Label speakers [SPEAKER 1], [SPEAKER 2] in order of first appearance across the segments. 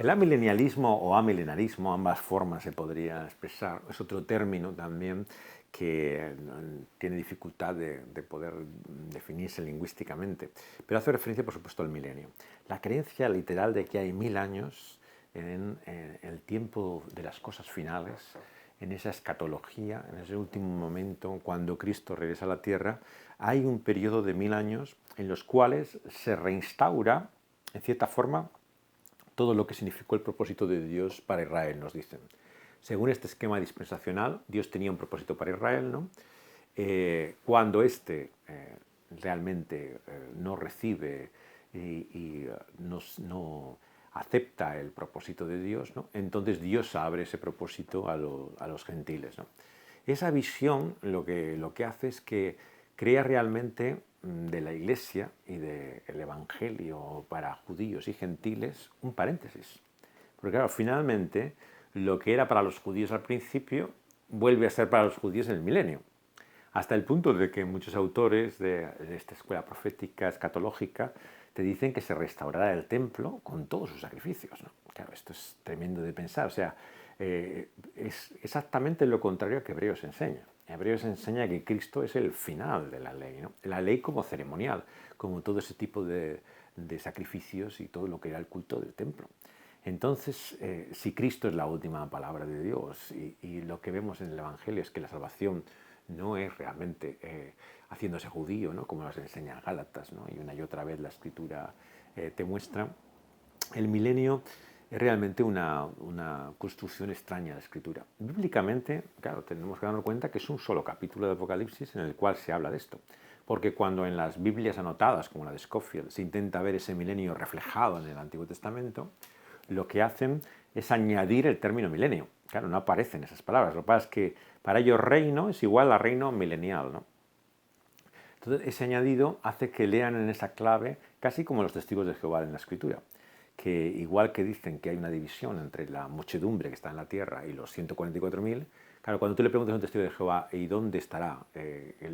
[SPEAKER 1] El amilenialismo o amilenarismo, ambas formas se podría expresar, es otro término también que tiene dificultad de poder definirse lingüísticamente, pero hace referencia, por supuesto, al milenio. La creencia literal de que hay 1000 años en el tiempo de las cosas finales, en esa escatología, en ese último momento, cuando Cristo regresa a la tierra, hay un periodo de 1000 años en los cuales se reinstaura, en cierta forma, todo lo que significó el propósito de Dios para Israel, nos dicen. Según este esquema dispensacional, Dios tenía un propósito para Israel, ¿no? Cuando éste realmente no recibe y no acepta el propósito de Dios, ¿no? Entonces Dios abre ese propósito a los gentiles, ¿no? Esa visión lo que hace es que crea realmente de la Iglesia y del Evangelio para judíos y gentiles un paréntesis. Porque claro, finalmente lo que era para los judíos al principio vuelve a ser para los judíos en el milenio. Hasta el punto de que muchos autores de esta escuela profética escatológica te dicen que se restaurará el templo con todos sus sacrificios, ¿no? Claro, esto es tremendo de pensar. O sea, es exactamente lo contrario que Hebreos enseña. Hebreos enseña que Cristo es el final de la ley, ¿no? La ley como ceremonial, como todo ese tipo de sacrificios y todo lo que era el culto del templo. Entonces, si Cristo es la última palabra de Dios y lo que vemos en el Evangelio es que la salvación no es realmente haciéndose judío, ¿no? Como nos enseña Gálatas, ¿no? Y una y otra vez la Escritura te muestra, el milenio es realmente una construcción extraña de la Escritura. Bíblicamente, claro, tenemos que darnos cuenta que es un solo capítulo de Apocalipsis en el cual se habla de esto. Porque cuando en las Biblias anotadas, como la de Scofield, se intenta ver ese milenio reflejado en el Antiguo Testamento, lo que hacen es añadir el término milenio. Claro, no aparecen esas palabras. Lo que pasa es que para ellos reino es igual a reino milenial, ¿no? Entonces, ese añadido hace que lean en esa clave casi como los testigos de Jehová en la Escritura, que igual que dicen que hay una división entre la muchedumbre que está en la tierra y los 144.000, claro, cuando tú le preguntas a un testigo de Jehová, ¿y dónde estará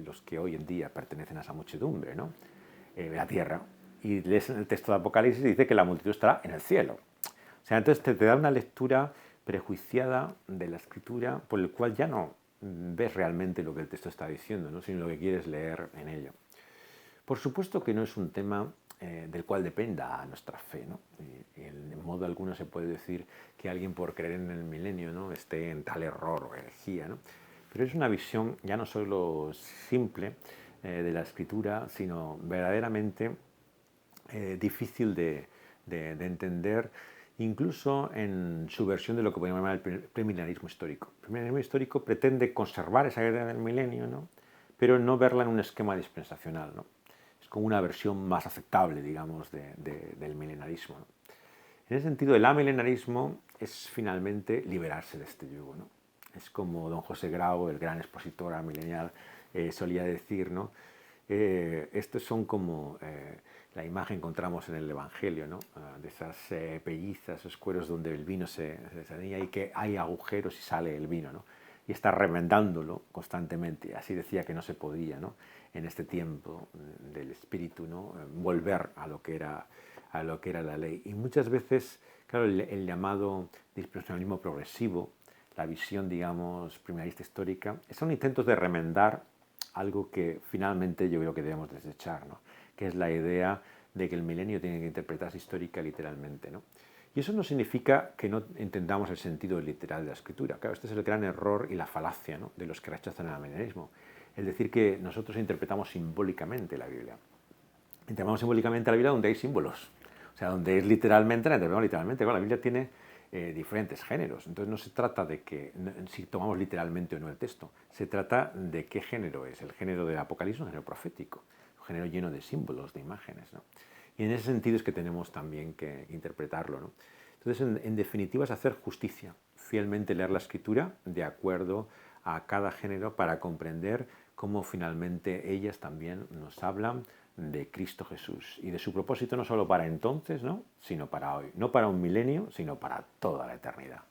[SPEAKER 1] los que hoy en día pertenecen a esa muchedumbre, ¿no? La tierra? Y lees en el texto de Apocalipsis y dice que la multitud estará en el cielo. O sea, entonces te da una lectura prejuiciada de la Escritura por el cual ya no ves realmente lo que el texto está diciendo, ¿no? Sino lo que quieres leer en ello. Por supuesto que no es un tema del cual dependa nuestra fe, ¿no? Y en modo alguno se puede decir que alguien por creer en el milenio, ¿no?, esté en tal error o herejía, ¿no? Pero es una visión ya no solo simple de la Escritura, sino verdaderamente difícil de entender, incluso en su versión de lo que podemos llamar el premilenarismo histórico. El premilenarismo histórico pretende conservar esa idea del milenio, ¿no?, pero no verla en un esquema dispensacional, ¿no? Es como una versión más aceptable, digamos, del milenarismo, ¿no? En ese sentido, el amilenarismo es finalmente liberarse de este yugo, ¿no? Es como don José Grau, el gran expositor amilenial, solía decir, ¿no? Estos son como la imagen que encontramos en el Evangelio, ¿no? De esas pellizas, esos cueros donde el vino se salía y que hay agujeros y sale el vino, ¿no? Y está revendándolo constantemente. Así decía que no se podía, ¿no?, en este tiempo del espíritu, ¿no?, volver a lo que era la ley. Y muchas veces, claro, el llamado dispensacionalismo progresivo, la visión, digamos, primerista histórica, son intentos de remendar algo que finalmente yo creo que debemos desechar, ¿no?, que es la idea de que el milenio tiene que interpretarse histórica literalmente, ¿no? Y eso no significa que no entendamos el sentido literal de la Escritura. Claro, este es el gran error y la falacia, ¿no?, de los que rechazan el amilenarismo. Es decir, que nosotros interpretamos simbólicamente la Biblia. Interpretamos simbólicamente la Biblia donde hay símbolos. O sea, donde es literalmente, la interpretamos literalmente. Bueno, la Biblia tiene diferentes géneros. Entonces no se trata de que si tomamos literalmente o no el texto. Se trata de qué género es. El género del Apocalipsis es un género profético. Un género lleno de símbolos, de imágenes, ¿no? Y en ese sentido es que tenemos también que interpretarlo, ¿no? Entonces, en definitiva, es hacer justicia, fielmente leer la Escritura de acuerdo a cada género para comprender cómo finalmente ellas también nos hablan de Cristo Jesús y de su propósito no solo para entonces, ¿no?, sino para hoy. No para un milenio, sino para toda la eternidad.